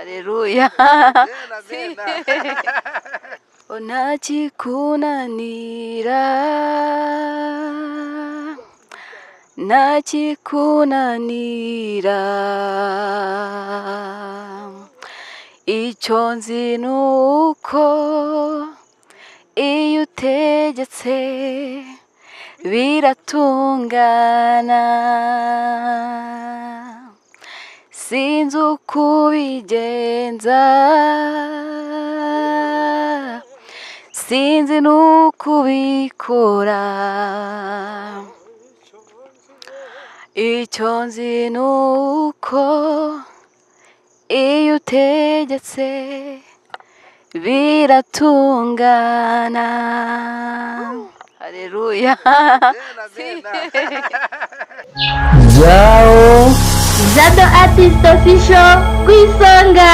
Haleluya. Tena. Nachikunanira, nachikunanira, icyo nzi nuko iyo utegetse biratungana, sinzi uko ubigenza, sinzi nuko ubikora, icyo nzi nuko iyo utegetse biratungana. Haleluya. Jao Jado Artist Official ku isonga.